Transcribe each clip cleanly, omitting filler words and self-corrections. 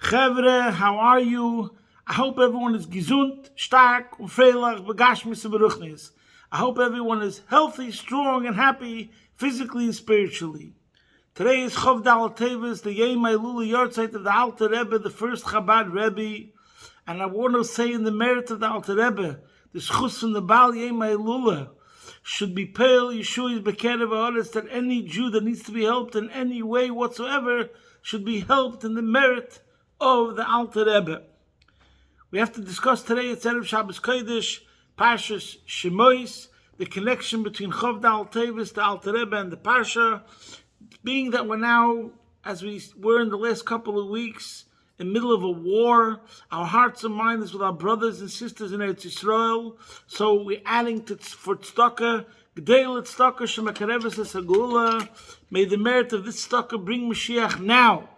Chevre, how are you? I hope everyone is gesund, stark, und freilich, begashmis und beruchnis. I hope everyone is healthy, strong, and happy, physically and spiritually. Today is Chov Dal Tevis, the Yom Elul Yortzeit of the Alter Rebbe, the first Chabad Rebbe. And I want to say in the merit of the Alter Rebbe, the schus from the Baal Yom Elul should be pale, Yeshua is bekerev ha'aretz, that any Jew that needs to be helped in any way whatsoever should be helped in the merit of the Alter Rebbe. We have to discuss today, it's Erev Shabbos Kodesh, Parshas Shemos, the connection between Chov Dal Tevis, the Alter Rebbe, and the Parsha, being that we're now, as we were in the last couple of weeks, in the middle of a war. Our hearts and minds with our brothers and sisters in Eretz Yisrael. So we're adding for tzedakah, G'dei l'tzedakah shemakareves esagula. May the merit of this tzedakah bring Mashiach now.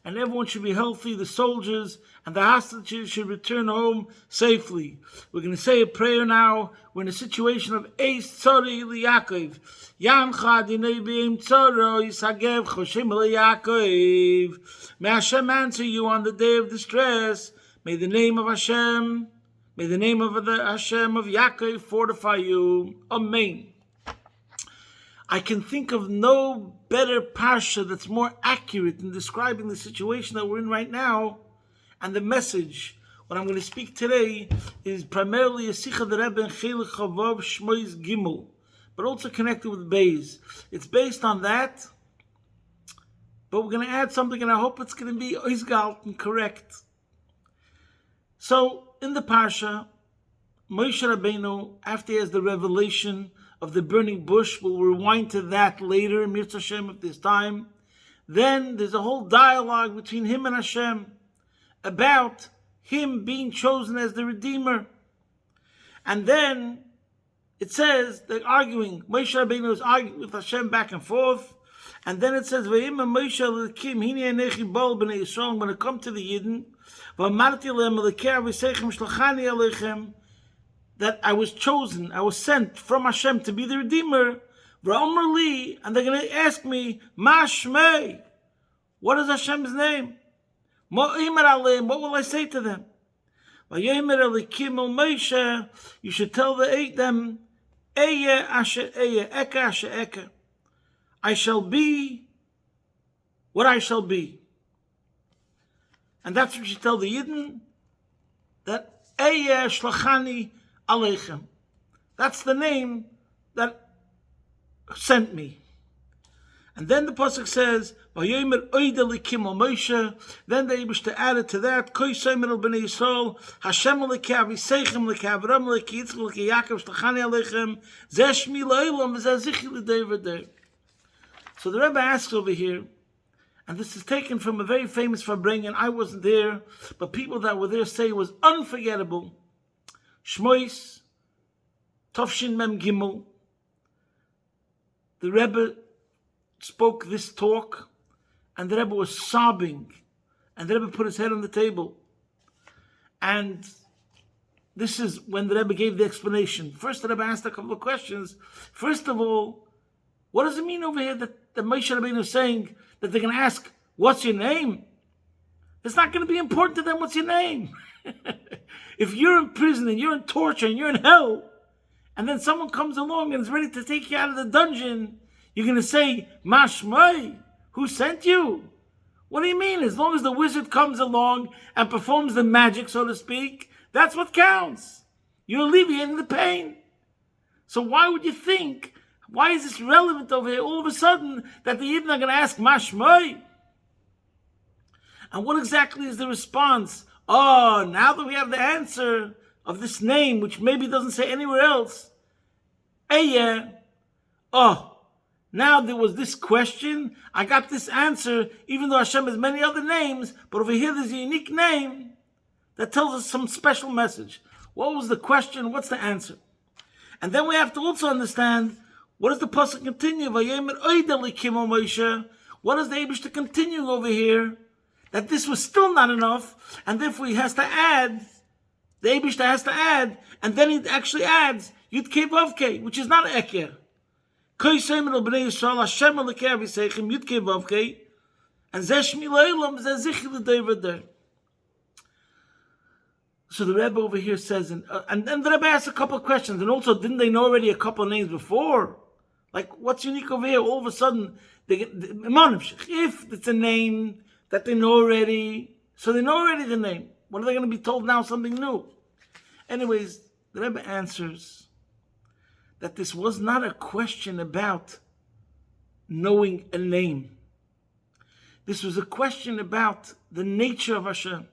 And everyone should be healthy, the soldiers and the hostages should return home safely. We're going to say a prayer now. We're in a situation of Eis Tzori Yaakov. Yamcha dinei b'im tzoro yisagev choshem Yaakov. May Hashem answer you on the day of distress. May the name of Hashem, may the name of the Hashem of Yaakov fortify you. Amen. I can think of no better parsha that's more accurate in describing the situation that we're in right now. And the message, what I'm going to speak today, is primarily a Sicha the Rebbe in Chelik Chavav Shmois Gimel, but also connected with Beis. It's based on that, but we're going to add something, and I hope it's going to be oizgalt and correct. So, in the parsha, Moshe Rabbeinu, after he has the revelation of the burning bush, we'll rewind to that later, Mirz Hashem, if there's time. Then there's a whole dialogue between him and Hashem about him being chosen as the Redeemer. And then it says, they're arguing, Moshe Rabbeinu is arguing with Hashem back and forth. And then it says, I'm going to come to the Yidden, that I was chosen, I was sent from Hashem to be the Redeemer. And they're going to ask me, Ma Shmei, what is Hashem's name? What will I say to them? You should tell them, I shall be what I shall be. And that's what you tell the Yidden, that Shlachani Aleichem. That's the name that sent me. And then the pasuk says, then they wish to add it to that. Hashem So the Rebbe asks over here, and this is taken from a very famous Farbrengen. I wasn't there, but people that were there say it was unforgettable. Shmois, Tovshin Mem Gimel. The Rebbe spoke this talk, and the Rebbe was sobbing, and the Rebbe put his head on the table. And this is when the Rebbe gave the explanation. First, the Rebbe asked a couple of questions. First of all, what does it mean over here that Moshe Rabbeinu is saying that they're going to ask, what's your name? It's not going to be important to them what's your name. If you're in prison and you're in torture and you're in hell, and then someone comes along and is ready to take you out of the dungeon, you're going to say, Ma Shmei, who sent you? What do you mean? As long as the wizard comes along and performs the magic, so to speak, that's what counts. You're alleviating the pain. So why would you think, why is this relevant over here all of a sudden that the Yidden are going to ask Ma Shmei? And what exactly is the response? Oh, now that we have the answer of this name, which maybe doesn't say anywhere else, now there was this question, I got this answer, even though Hashem has many other names, but over here there's a unique name that tells us some special message. What was the question? What's the answer? And then we have to also understand, what does the pasuk continue? What is the Eibush to continue over here? That this was still not enough, and therefore he has to add, the Eibush has to add, and then he actually adds Yud Kei Vav Kei, which is not Eker. And So the Rebbe over here says, and then the Rebbe asks a couple of questions, and also, didn't they know already a couple of names before? Like, what's unique over here? All of a sudden, they get, if it's a name that they know already, so they know already the name, what are they going to be told now something new? Anyways, the Rebbe answers that this was not a question about knowing a name. This was a question about the nature of Hashem.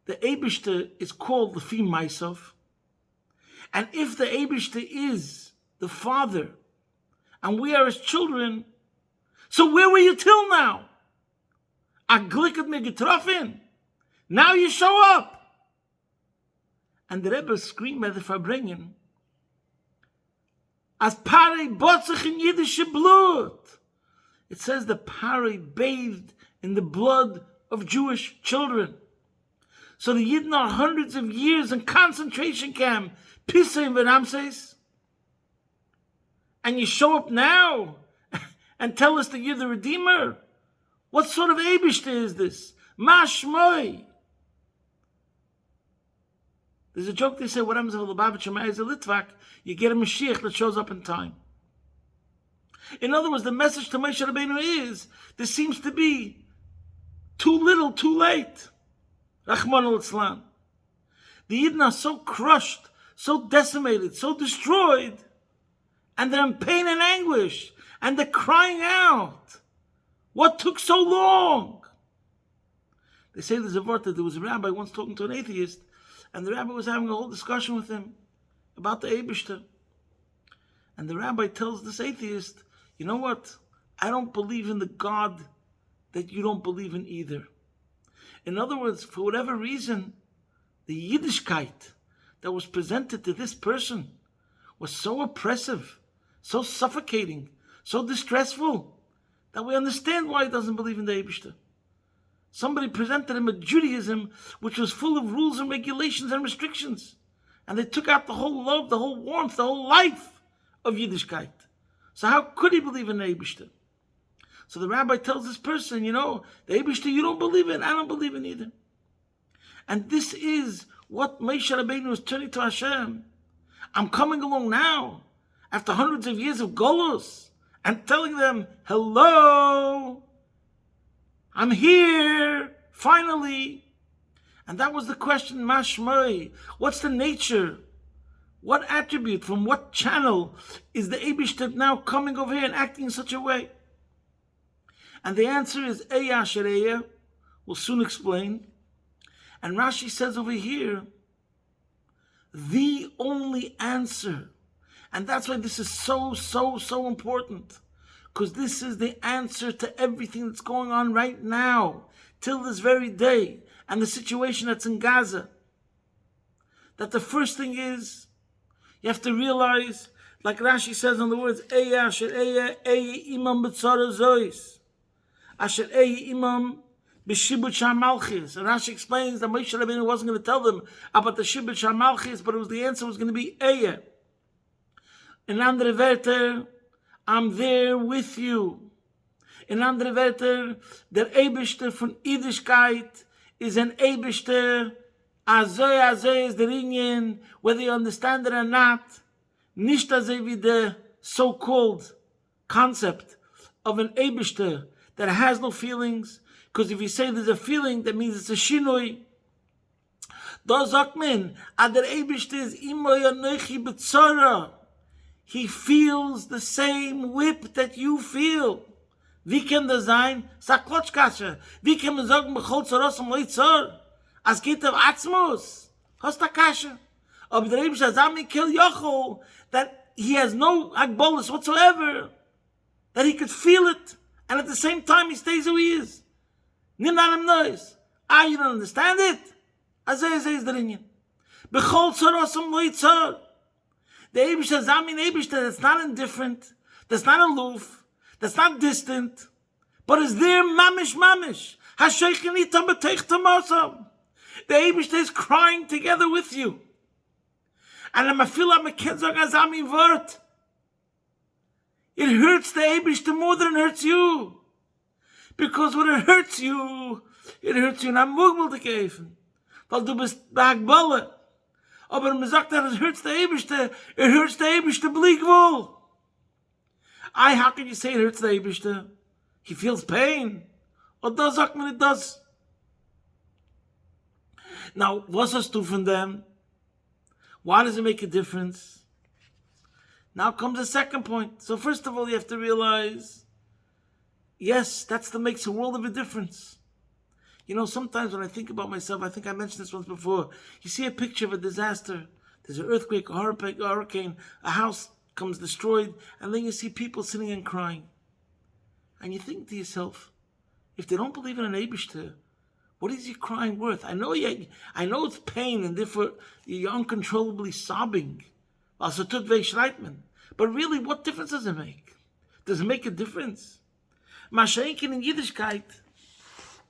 The Eibishter is called the Fi Maisav. And if the Eibishter is the Father, and we are his children, so where were you till now? A glicket me getroffen. Now you show up. And the Rebbe screamed at the Farbrengen, as Pare botzich in Yiddish blood. It says the Pare bathed in the blood of Jewish children. So the Yidden are hundreds of years in concentration camp, Pisa in Ramses. And you show up now and tell us that you're the Redeemer? What sort of Eibishter is this? Mashmoi. There's a joke they say, what happens if a Lubavitcher is a Litvak? You get a Mashiach that shows up in time. In other words, the message to Moshe Rabbeinu is, there seems to be too little, too late. Rahman al-Islam. The Yidden are so crushed, so decimated, so destroyed, and they're in pain and anguish, and they're crying out. What took so long? They say there's a word that there was a rabbi once talking to an atheist, and the rabbi was having a whole discussion with him about the Eibishter. And the rabbi tells this atheist, you know what? I don't believe in the God that you don't believe in either. In other words, for whatever reason, the Yiddishkeit that was presented to this person was so oppressive, so suffocating, so distressful, that we understand why he doesn't believe in the Eibishter. Somebody presented him a Judaism which was full of rules and regulations and restrictions. And they took out the whole love, the whole warmth, the whole life of Yiddishkeit. So how could he believe in the Eibishter? So the rabbi tells this person, you know, the Eibishter you don't believe in, I don't believe in either. And this is what Moshe Rabbeinu is turning to Hashem. I'm coming along now, after hundreds of years of Golus, and telling them, hello, I'm here, finally. And that was the question, Mashmoi. What's the nature? What attribute, from what channel is the Eibishter now coming over here and acting in such a way? And the answer is Eya Shereya. We'll soon explain. And Rashi says over here, the only answer. And that's why this is so important. Because this is the answer to everything that's going on right now, till this very day, and the situation that's in Gaza. That the first thing is, you have to realize, like Rashi says on the words, Eya asher eya, eya imam b'tzara zois. Asher eya imam b'shibut shamalchis. And Rashi explains that Moshe Rabbeinu wasn't going to tell them about the shibut shamalchis, but the answer was going to be Eya. In andere Wörter, I'm there with you. In andere Wörter, der Eibishter von Yiddishkeit is an Eibishter, azoi is the Inyan, whether you understand it or not, nicht azoi wie the so-called concept of an Eibishter that has no feelings, because if you say there's a feeling, that means it's a shinoi. Da sagt man, der Eibishter is imo yanoichi betzara. He feels the same whip that you feel. Wie kann das sein? Sag Klotschkasche. Wie kann man sagen, bechol zerosam leitzor? As geht auf Atzmus. Hast du Kasche? Aber der Rebbe Shazami kill Yochel, that he has no agbolus whatsoever, that he could feel it, and at the same time he stays who he is. Nimm an him noise. You don't understand it? Azay is the Rinyan. Bechol zerosam leitzor. The Eibishter Zamin Eibishter that's not indifferent, that's not aloof, that's not distant, but is there mamish. Hasheichin itam b'teich tamosam. The Eibishter is crying together with you. And I'm a feel I'm a kenzog azami vort. It hurts the Eibishter more than it hurts you. Because when it hurts you not mugmal to geben. weil du bist Bagballe. Aber man sagt, that it hurts the Eibishter, it hurts the Eibishter bleakwohl. How can you say it hurts the Eibishter? He feels pain. Or does sagt man it does? Now, was hast du von them? Why does it make a difference? Now comes the second point. So first of all, you have to realize, yes, that's what makes a world of a difference. You know, sometimes when I think about myself, I think I mentioned this once before, you see a picture of a disaster. There's an earthquake, a hurricane, a house comes destroyed, and then you see people sitting and crying. And you think to yourself, if they don't believe in an Eibishter, what is your crying worth? I know it's pain, and therefore you're uncontrollably sobbing. But really, what difference does it make? Does it make a difference? Maschenken in Yiddishkeit,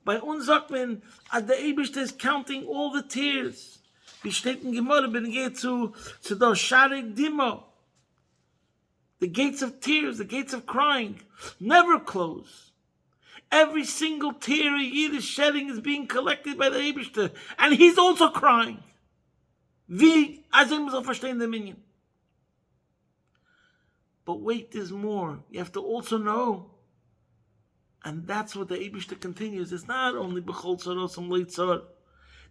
by uns sagt man, the Eibishter is counting all the tears. Wie steht in Gemara, wenn geht zu der Sharik Dimo. The gates of tears, the gates of crying, never close. Every single tear a Yid is shedding is being collected by the Eibishter, and he's also crying. Wie, also muss verstehen the minion. But wait, there's more. You have to also know. And that's what the Eibishter continues. It's not only B'chol Tzar Some Leit Tzar.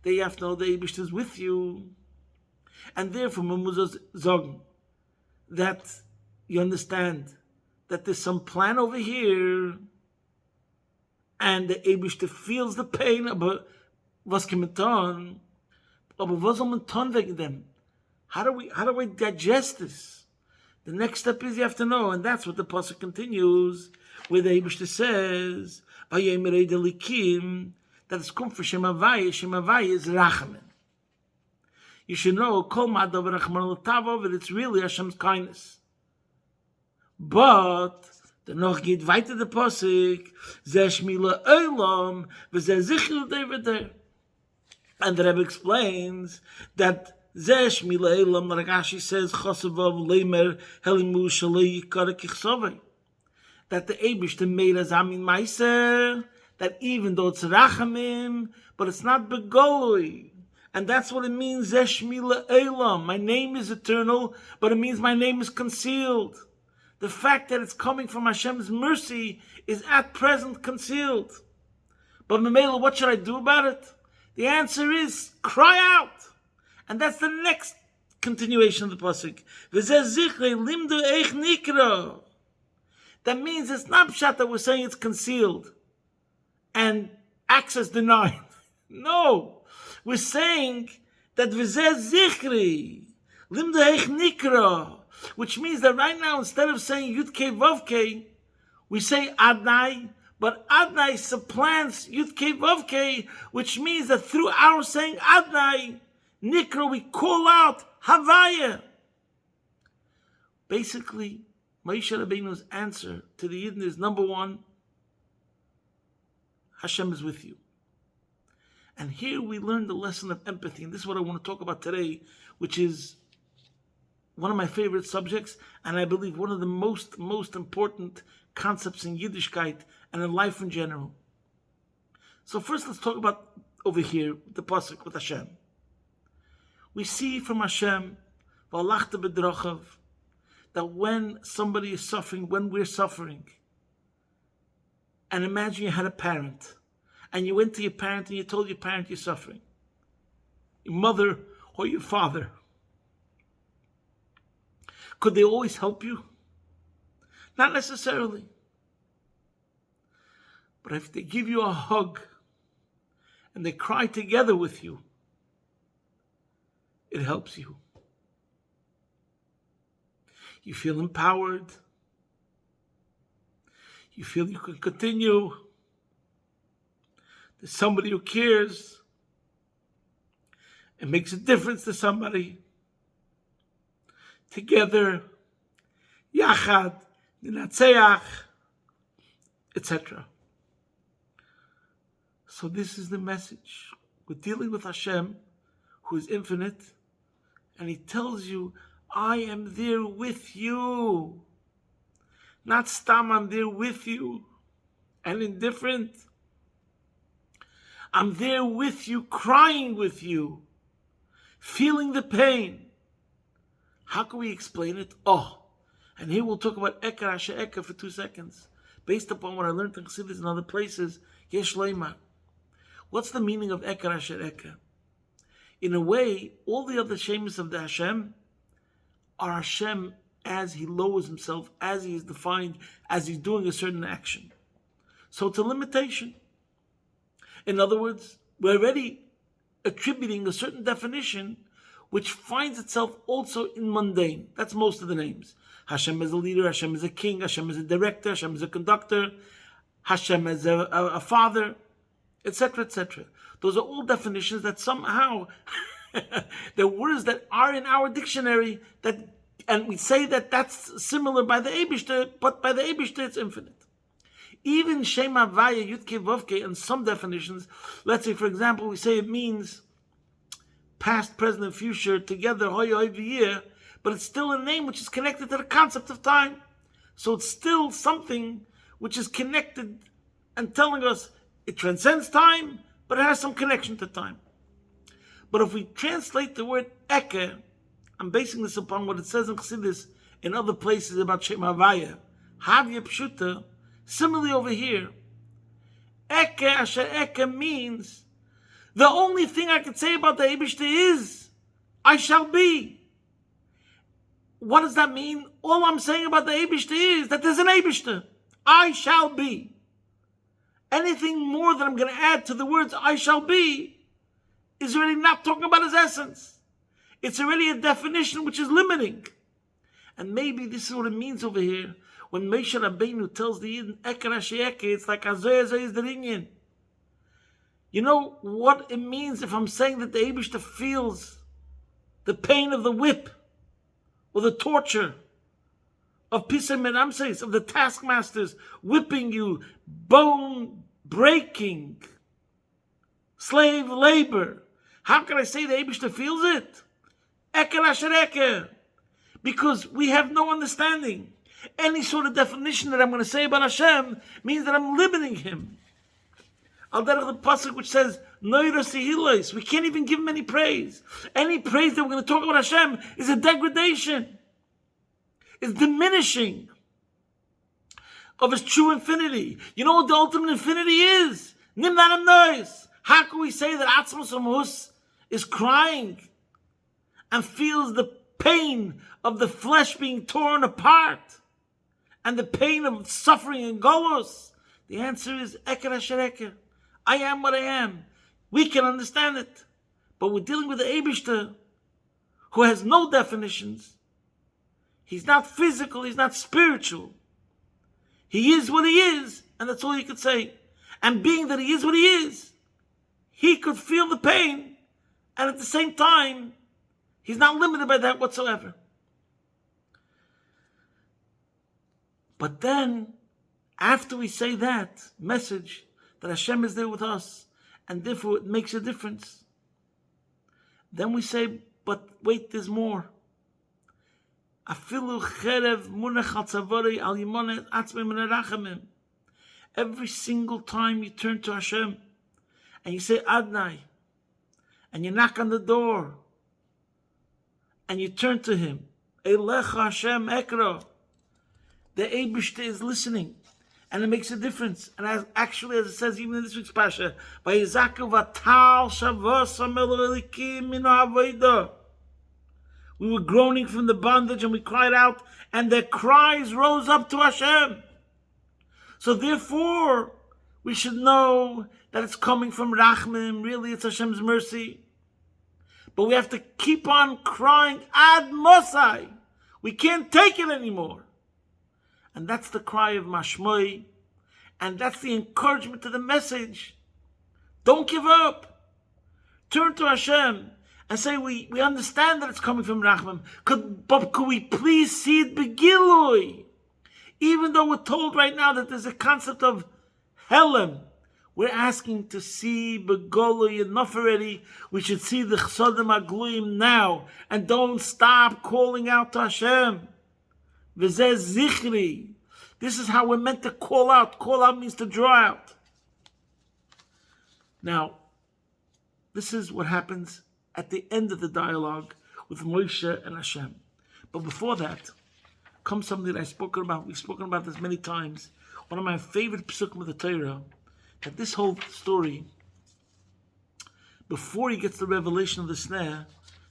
They have to know the Eibishter is with you. And therefore, man muss sagen that you understand that there's some plan over here, and the Eibishter feels the pain, aber was kann man tun? Aber was soll man tun wegen dem? How do we digest this? The next step is you have to know, and that's what the pasuk continues, where the Eibishter says, "Vayemer Edelikim," that it's come for Shemavai. Shemavai is Rachamen. You should know, Kol Madav Rachman L'Tavo, that it's really Hashem's kindness. But the noch geht weiter the pasuk, Zeh Shmila Olam, v'Zeh Zichel David. And the Rebbe explains that Zeh Shmila Olam, like Rashi says, Chosavav Leimer Helimu Shalei Yikara Kichsovei. That the Eibishter made as Amin Meiser, that even though it's Rachamim, but it's not Begolui. And that's what it means, Zeh Shmila Olam. My name is eternal, but it means my name is concealed. The fact that it's coming from Hashem's mercy is at present concealed. But Memela, what should I do about it? The answer is, cry out. And that's the next continuation of the pasuk. That means it's not pshat that we're saying it's concealed and access denied. No, we're saying that zichri limdu eich nikra, which means that right now, instead of saying Yud Kei Vav Kei, we say Adnai, but Adnai supplants Yud Kei Vav Kei, which means that through our saying Adnai, Nikra, we call out Havaya. Basically, Moshe Rabbeinu's answer to the Yidden is, number one, Hashem is with you. And here we learn the lesson of empathy, and this is what I want to talk about today, which is one of my favorite subjects, and I believe one of the most important concepts in Yiddishkeit and in life in general. So first, let's talk about over here the pasuk with Hashem. We see from Hashem, V'alachta b'drachav, that when somebody is suffering, when we're suffering, and imagine you had a parent, and you went to your parent and you told your parent you're suffering, your mother or your father. Could they always help you? Not necessarily. But if they give you a hug and they cry together with you, it helps you. You feel empowered. You feel you can continue. There's somebody who cares. It makes a difference to somebody. Together, Yachad, Ninatzeach, etc. So this is the message. We're dealing with Hashem, who is infinite, and He tells you, I am there with you. Not Stam, I'm there with you, and indifferent. I'm there with you, crying with you, feeling the pain. How can we explain it? And here we'll talk about Eka Asher Eka for 2 seconds. Based upon what I learned in Chassidus and other places, Yesh Leima. What's the meaning of Eka Asher Eka? In a way, all the other Shemos of the Hashem are Hashem as he lowers himself, as he is defined, as he's doing a certain action. So it's a limitation. In other words, we're already attributing a certain definition which finds itself also in mundane. That's most of the names. Hashem as a leader, Hashem as a king, Hashem as a director, Hashem as a conductor, Hashem as a father, etc., etc. Those are all definitions that somehow, they're words that are in our dictionary, and we say that that's similar by the Eibishter, but by the Eibishter it's infinite. Even Shem Havaya, Yudke, Vovke, and some definitions, let's say, for example, we say it means past, present, and future together, hoy v'yeh, but it's still a name which is connected to the concept of time. So it's still something which is connected and telling us it transcends time, but it has some connection to time. But if we translate the word Eke, I'm basing this upon what it says in Chassidus in other places about Shem Havaya, Havya Pshuta. Similarly over here, Eke Asher Eke means the only thing I can say about the Eibishter is, I shall be. What does that mean? All I'm saying about the Eibishter is that there's an Eibishter. I shall be. Anything more that I'm going to add to the words I shall be is already not talking about his essence. It's already a definition which is limiting. And maybe this is what it means over here. When Moshe Rabbeinu tells the Yidden, Eker Asher Eke, it's like Azoy Azoy is the Rinyan. You know what it means if I'm saying that the Eibishter feels the pain of the whip or the torture of Pisay Menamses, of the taskmasters whipping you, bone breaking, slave labor. How can I say the Eibishter feels it? Eker Asher Eke. Because we have no understanding. Any sort of definition that I'm going to say about Hashem means that I'm limiting him. Al derech the pasuk which says Noira Sihilos, we can't even give him any praise. Any praise that we're going to talk about Hashem is a degradation. It's diminishing of his true infinity. You know what the ultimate infinity is? Nimnanam Nois. How can we say that Atzmos Amos is crying and feels the pain of the flesh being torn apart and the pain of suffering and golos? The answer is Eker Asher Eke. I am what I am. We can understand it. But we're dealing with the Eibishter who has no definitions. He's not physical, he's not spiritual. He is what he is, and that's all you could say. And being that he is what he is, he could feel the pain, and at the same time, he's not limited by that whatsoever. But then, after we say that message, that Hashem is there with us, and therefore it makes a difference, then we say, but wait, there's more. Every single time you turn to Hashem, and you say Adnai, and you knock on the door, and you turn to him, Eilecha Hashem Ekra, the Eibishter is listening, and it makes a difference. And as it says even in this week's Pasha, we were groaning from the bondage, and we cried out, and their cries rose up to Hashem. So therefore, we should know that it's coming from Rachmim. Really, it's Hashem's mercy. But we have to keep on crying Ad Mosai. We can't take it anymore. And that's the cry of Mashmoi. And that's the encouragement to the message. Don't give up. Turn to Hashem and say, we understand that it's coming from Rachmim. But could we please see it begilui? Even though we're told right now that there's a concept of Helem, we're asking to see begolui enough already. We should see the Chsodim Agluim now. And don't stop calling out to Hashem. V'zeh zichri. This is how we're meant to call out. Call out means to draw out. Now, this is what happens at the end of the dialogue with Moshe and Hashem. But before that, comes something that I've spoken about. We've spoken about this many times. One of my favorite psukim of the Torah, that this whole story, before he gets the revelation of the snare,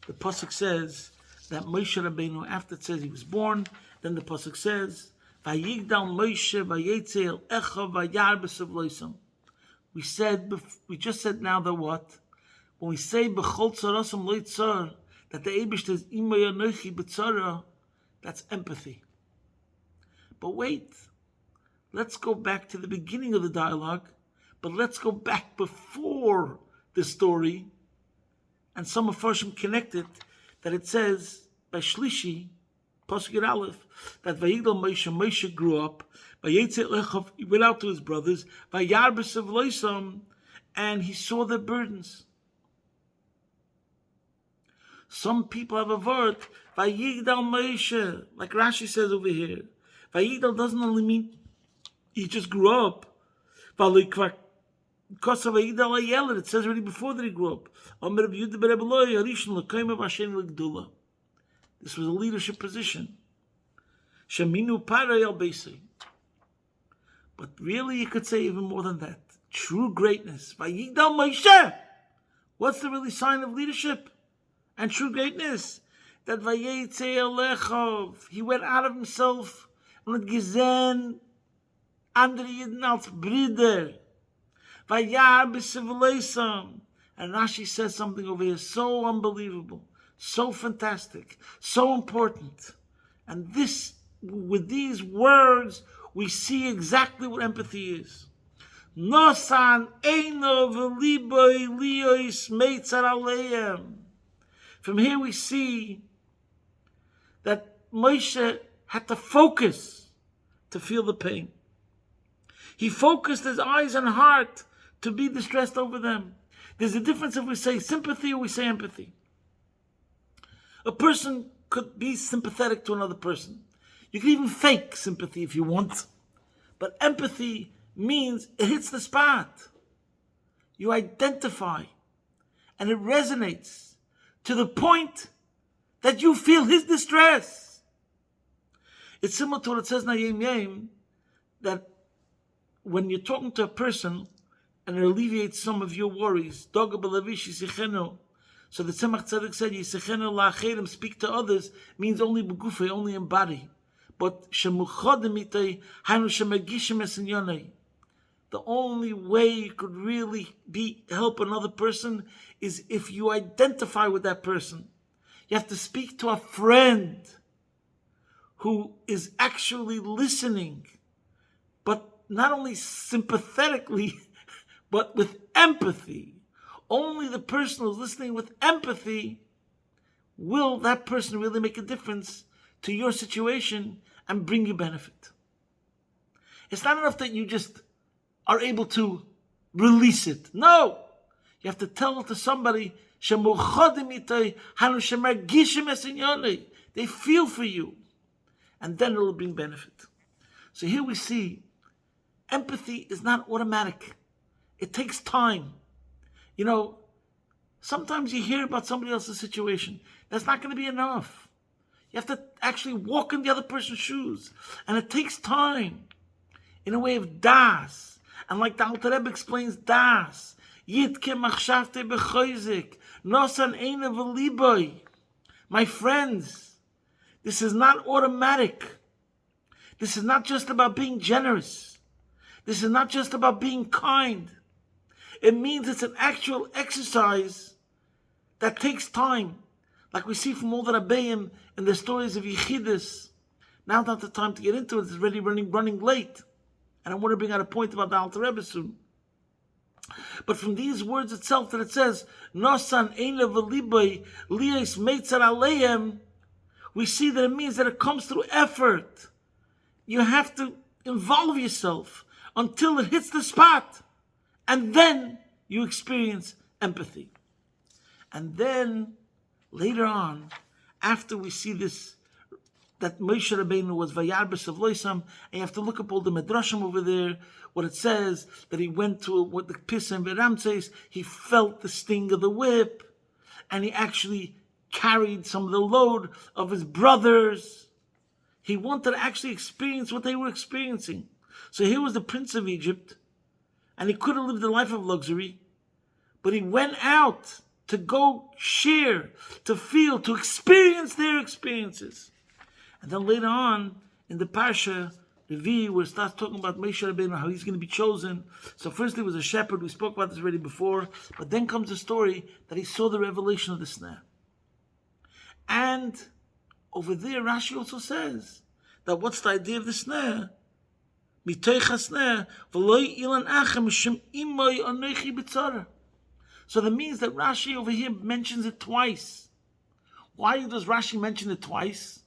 the pasuk says that Moshe Rabbeinu, after it says he was born, then the pasuk says, "Vayigdal Moshe vayetzel echa vayar b'savloisam." We just said now that what? When we say b'chol tzarasam lo tzar, that the Eibush says imo yanochi b'tzara, that's empathy. But wait, let's go back to the beginning of the dialogue, but let's go back before the story, and some of Farshim connected that it says by Shlishi, Pasuk Yud Aleph, that Vayigdal Moshe grew up, Vayetzel Lechav, he went out to his brothers, Vayar b'savloisam, and he saw their burdens. Some people have a word, Vayigdal Moshe, like Rashi says over here. Vayigdal doesn't only mean he just grew up. Because of Vayigdal Ayelad, it says already before that he grew up. This was a leadership position. Sheminu Paray al Beisei. But really, you could say even more than that. True greatness. Vayigdal Moshe. What's the really sign of leadership and true greatness? That Vayetze Alechov, he went out of himself and had gesehen andere Yidden als Brüder. Vayar b'sivleisam. And Rashi says something over here so unbelievable, so fantastic, so important. And this, with these words, we see exactly what empathy is. Nosan eino v'liboy liois meitzar aleim. From here we see that Moshe had to focus to feel the pain. He focused his eyes and heart to be distressed over them. There's a difference if we say sympathy or we say empathy. A person could be sympathetic to another person. You can even fake sympathy if you want. But empathy means it hits the spot. You identify. And it resonates to the point that you feel his distress. It's similar to what it says in Hayim Yom, that when you're talking to a person and it alleviates some of your worries, so the Tzemach Tzedek said, Yisechenu la'acherim, speak to others, means only begufe, only in body. But shemuchodim itay, hanu shemagishim esenyonei. The only way you could really help another person is if you identify with that person. You have to speak to a friend who is actually listening, but not only sympathetically, but with empathy. Only the person who's listening with empathy will that person really make a difference to your situation and bring you benefit. It's not enough that you just are able to release it. No! You have to tell it to somebody, they feel for you. And then it will bring benefit. So here we see empathy is not automatic. It takes time. You know, sometimes you hear about somebody else's situation. That's not going to be enough. You have to actually walk in the other person's shoes. And it takes time. In a way of das. And like the Alter Rebbe explains, das. Yitke machshavte bechoizik. Nosan eine v'liboy. My friends, this is not automatic. This is not just about being generous. This is not just about being kind. It means it's an actual exercise that takes time. Like we see from all the Rabbeim in the stories of Yechidus. Now not the time to get into it. It's already running late. And I want to bring out a point about the Alter Rebbe soon. But from these words itself that it says, Nosan eine v'liboy lios meitzar aleim, we see that it means that it comes through effort. You have to involve yourself until it hits the spot. And then you experience empathy. And then, later on, after we see this that Moshe Rabbeinu was Vayarbes of Loisam, and you have to look up all the Medrashim over there, what it says, that he went to what the Pisa and Viram says, he felt the sting of the whip, and he actually carried some of the load of his brothers. He wanted to actually experience what they were experiencing. So here was the Prince of Egypt, and he could have lived a life of luxury, but he went out to go share, to feel, to experience their experiences. And then later on, in the Parsha, the V, where it starts talking about Moshe Rabbeinu, how he's going to be chosen. So firstly, he was a shepherd. We spoke about this already before. But then comes the story that he saw the revelation of the snare. And over there, Rashi also says that what's the idea of the snare? So that means that Rashi over here mentions it twice. Why does Rashi mention it twice?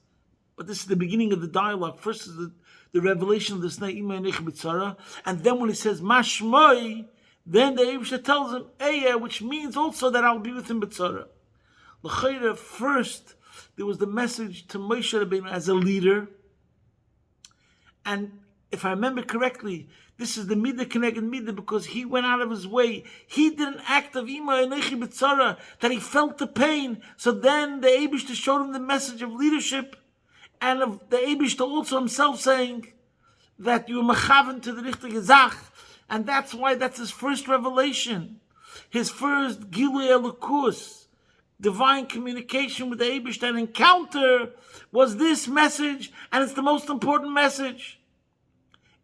But this is the beginning of the dialogue. First is the revelation of the snare, and then when he says Mashmoi, then the Eibusha tells him Eya, which means also that I'll be with him b'tzara. L'chayra, first there was the message to Moshe Rabbeinu as a leader, and if I remember correctly, this is the midah keneged midah, because he went out of his way. He did an act of ima enechi b'tzara, that he felt the pain. So then the Eibishter showed him the message of leadership, and of the Eibishter also himself saying that you are mechaven to the richtige zach, and that's why that's his first revelation, his first gilui elokus, divine communication with the Eibishter and encounter was this message, and it's the most important message.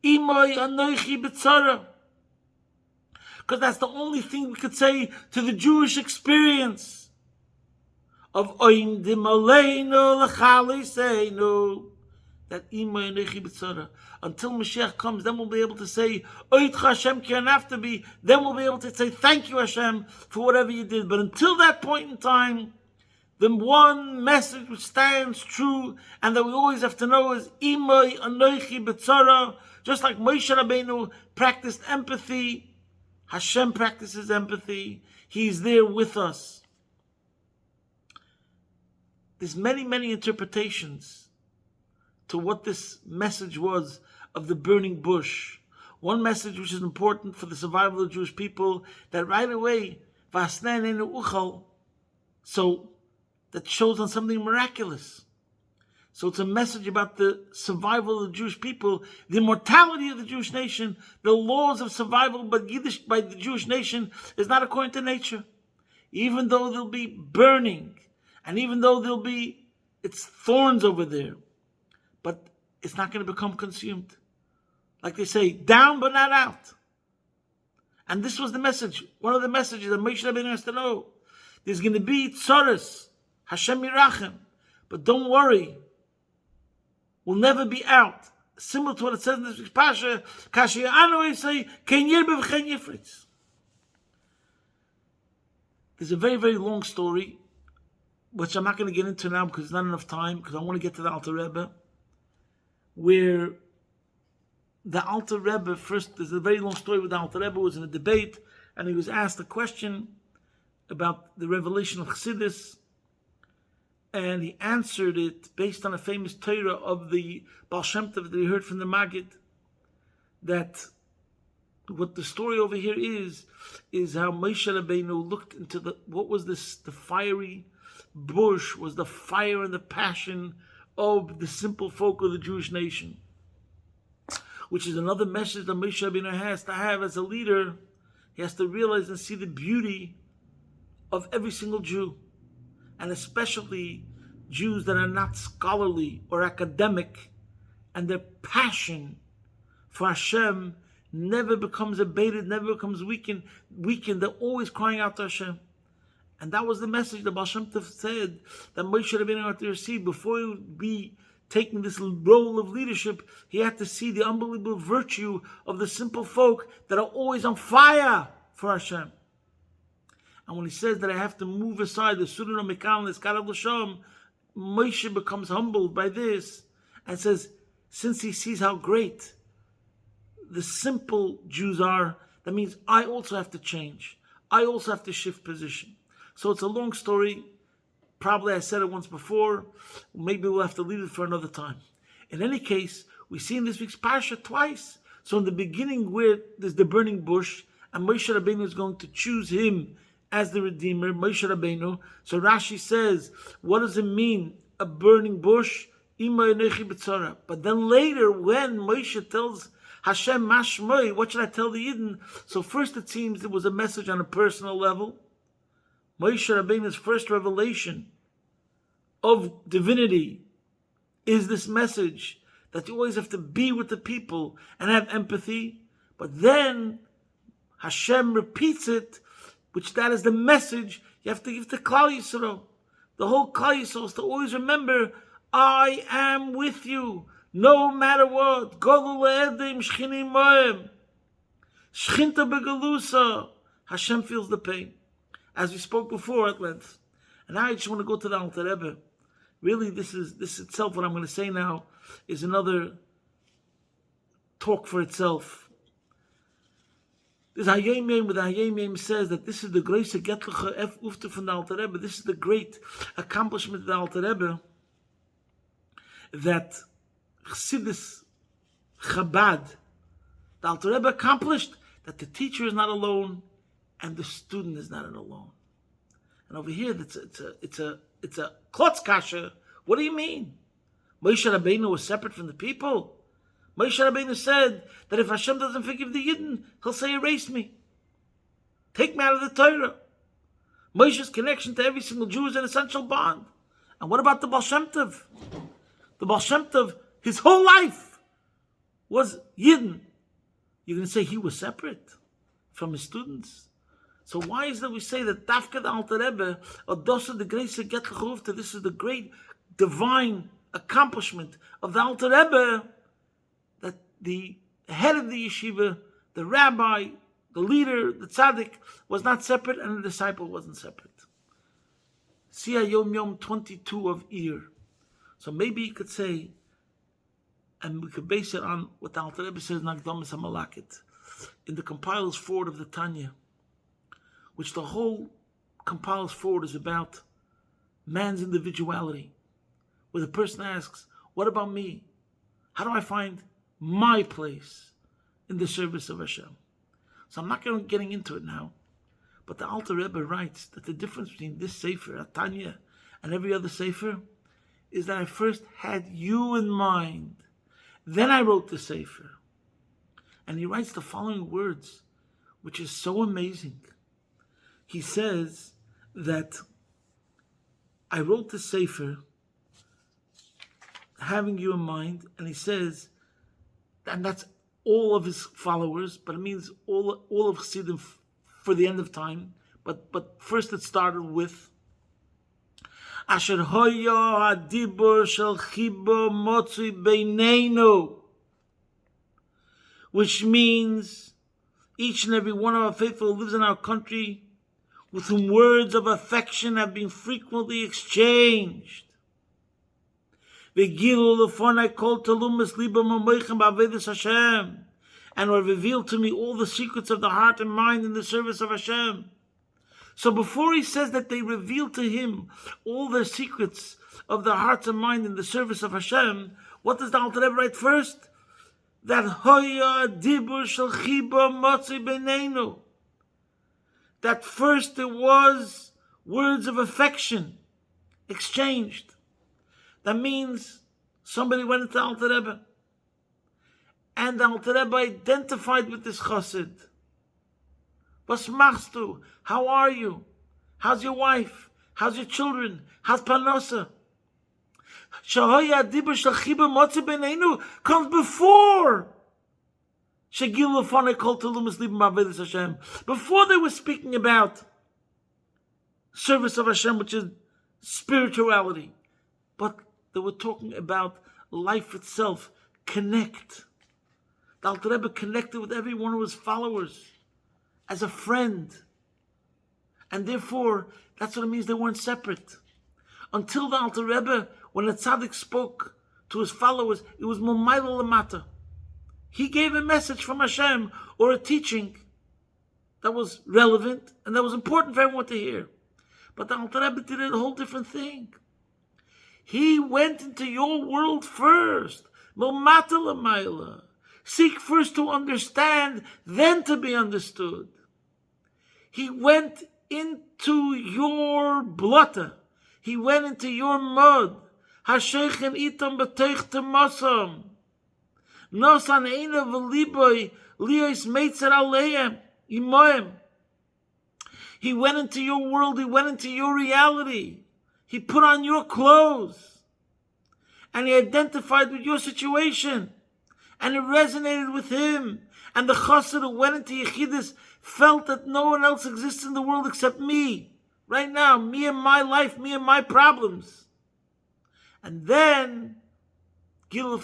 Imoi anoichi b'tzara. Because that's the only thing we could say to the Jewish experience of oim dimaleinu l'chaliseinu, that imoi anoichi b'tzara. Until Mashiach comes, then we'll be able to say oitcha Hashem ki anaftabi. Then we'll be able to say thank you Hashem for whatever you did. But until that point in time, the one message which stands true and that we always have to know is imoi anoichi b'tzara. Just like Moshe Rabbeinu practiced empathy, Hashem practices empathy. He's there with us. There's many, many interpretations to what this message was of the burning bush. One message which is important for the survival of the Jewish people, that right away, so that shows on something miraculous. So it's a message about the survival of the Jewish people, the immortality of the Jewish nation, the laws of survival by the Jewish nation is not according to nature. Even though there'll be burning, and even though there'll be its thorns over there, but it's not going to become consumed. Like they say, down but not out. And this was the message, one of the messages that Moshe Rabbeinu has to know. There's going to be tzoros, Hashem Yirachem, but don't worry. Will never be out. Similar to what it says in this week's Pasha, Kashi Anu say, Ken Yirbe v'chen Yifritz. There's a very, very long story, which I'm not going to get into now because there's not enough time, because I want to get to the Alter Rebbe, where the Alter Rebbe, first, there's a very long story with the Alter Rebbe, was in a debate, and he was asked a question about the revelation of Chassidus, and he answered it based on a famous Torah of the Baal Shem Tov that he heard from the Maggid, that what the story over here is how Moshe Rabbeinu looked into the fiery bush, was the fire and the passion of the simple folk of the Jewish nation, which is another message that Moshe Rabbeinu has to have as a leader. He has to realize and see the beauty of every single Jew, and especially Jews that are not scholarly or academic, and their passion for Hashem never becomes abated, never becomes weakened. They're always crying out to Hashem. And that was the message that Baal Shem Tov said that Moshe Rabbeinu had to receive. Before he would be taking this role of leadership, he had to see the unbelievable virtue of the simple folk that are always on fire for Hashem. And when he says that I have to move aside the Sudan of Mikal and the Skarav L'Sham, Moshe becomes humbled by this and says, since he sees how great the simple Jews are, that means I also have to change. I also have to shift position. So it's a long story. Probably I said it once before. Maybe we'll have to leave it for another time. In any case, we see in this week's parsha twice. So in the beginning, where there's the burning bush, and Moshe Rabbeinu is going to choose him as the Redeemer, Moshe Rabbeinu. So Rashi says, what does it mean, a burning bush? But then later, when Moshe tells Hashem Mashmoi, what should I tell the Yidden? So first it seems it was a message on a personal level. Moshe Rabbeinu's first revelation of divinity is this message that you always have to be with the people and have empathy. But then Hashem repeats it, which that is the message you have to give to Klal Yisrael. The whole Klal Yisrael is to always remember, I am with you, no matter what. Golul le'edim shchini moem. Shchinta begalusa. Hashem feels the pain, as we spoke before at length. And now I just want to go to the Alter Rebbe. Really, this itself, what I'm going to say now, is another talk for itself. This Hayom Yom, with the Hayom Yom says that this is the greatest Getliche Ef Ufte from the Alter Rebbe. This is the great accomplishment of the Alter Rebbe, that Chassidus Chabad, the Alter Rebbe accomplished, that the teacher is not alone and the student is not alone. And over here, it's a klotz kasha. What do you mean? Moshe Rabbeinu was separate from the people. Moshe Rabbeinu said that if Hashem doesn't forgive the Yidden, he'll say, erase me. Take me out of the Torah. Moshe's connection to every single Jew is an essential bond. And what about the Baal Shem Tov? The Baal Shem Tov, his whole life was Yidden. You're going to say he was separate from his students? So why is that we say that Dafka the Alter Rebbe, or Dosa the Grace Get Lechufta, this is the great divine accomplishment of the Alter Rebbe, that the head of the yeshiva, the rabbi, the leader, the tzaddik, was not separate, and the disciple wasn't separate. See Hayom Yom 22 of Iyar. So maybe you could say, and we could base it on what the Alter Rebbe says in Akdamas HaMalakit, in the compilers forward of the Tanya, which the whole compilers forward is about man's individuality, where the person asks, what about me? How do I find my place in the service of Hashem? So I'm not getting into it now, but the Alter Rebbe writes that the difference between this Sefer, Tanya, and every other Sefer is that I first had you in mind, then I wrote the Sefer. And he writes the following words, which is so amazing. He says that I wrote the Sefer having you in mind, and he says, and that's all of his followers, but it means all of Chassidim for the end of time. But first it started with Asher hoya hadibur shel chibo motzui beinenu, which means each and every one of our faithful who lives in our country, with whom words of affection have been frequently exchanged. V'gilu lefonai kol talumas libam u'moichem ba'avedus Hashem, and were revealed to me all the secrets of the heart and mind in the service of Hashem. So before he says that they revealed to him all the secrets of their hearts and mind in the service of Hashem, what does the Alter Rebbe write first? That hoya dibur shel chiba motzi beinenu. That first there was words of affection exchanged. That means somebody went into Alter Rebbe, and the Alter Rebbe identified with this chassid. Was machst du? How are you? How's your wife? How's your children? How's Parnasa? Shahoya dibur shel chiba motzi beinenu comes before before they were speaking about service of Hashem, which is spirituality, but they were talking about life itself. Connect. The Alter Rebbe connected with every one of his followers as a friend, and therefore that's what it means they weren't separate. Until the Alter Rebbe, when the tzaddik spoke to his followers, it was Mumayla Lamata. He gave a message from Hashem, or a teaching that was relevant and that was important for everyone to hear. But the Alter Rebbe did a whole different thing. He went into your world first. Seek first to understand, then to be understood. He went into your blotter. He went into your mud. Hasheichen itam b'teichte masam. Nosan eina v'liboy liyos meitzer aleim imoim. He went into your world. He went into your reality. He put on your clothes. And he identified with your situation. And it resonated with him. And the chassid who went into Yechidus felt that no one else exists in the world except me. Right now, me and my life, me and my problems. And then, so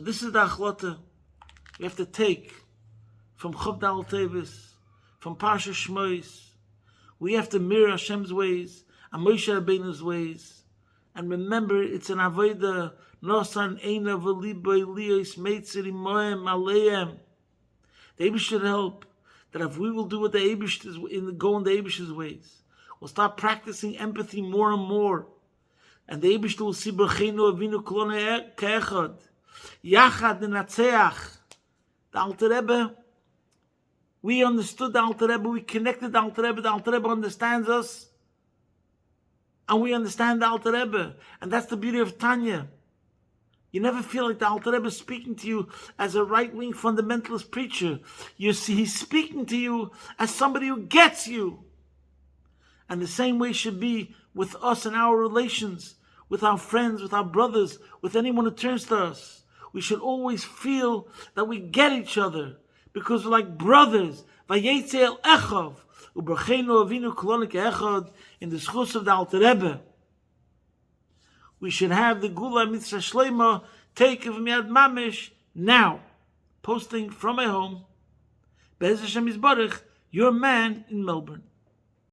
this is the achlata we have to take from Chav Dal Tevis, from Parsha Shemos. We have to mirror Hashem's ways and Moshe Rabbeinu's ways. And remember, it's an avodah, nosan eina v'liboy liyos meitzer imoim aleim. The Eibush should help that if we will do what the Eibush is go in the Eibush's ways, we'll start practicing empathy more and more. And the Eibush will see B'cheinu Avinu Kolone Ke'echad. Yachad Nenatzeach. The Alter Rebbe, we understood the Alter Rebbe, we connected the Alter Rebbe understands us. And we understand the Alter Rebbe. And that's the beauty of Tanya. You never feel like the Alter Rebbe is speaking to you as a right-wing fundamentalist preacher. You see, he's speaking to you as somebody who gets you. And the same way should be with us and our relations, with our friends, with our brothers, with anyone who turns to us. We should always feel that we get each other because we're like brothers. Vayetze el echov. U'brachenu avinu kolone ke'echad, in the schus of the Alter Rebbe. We should have the Gula Mitzvah Shlema take of Miyad Mamish now. Posting from my home, Be'ez Hashem Yisbarach, your man in Melbourne.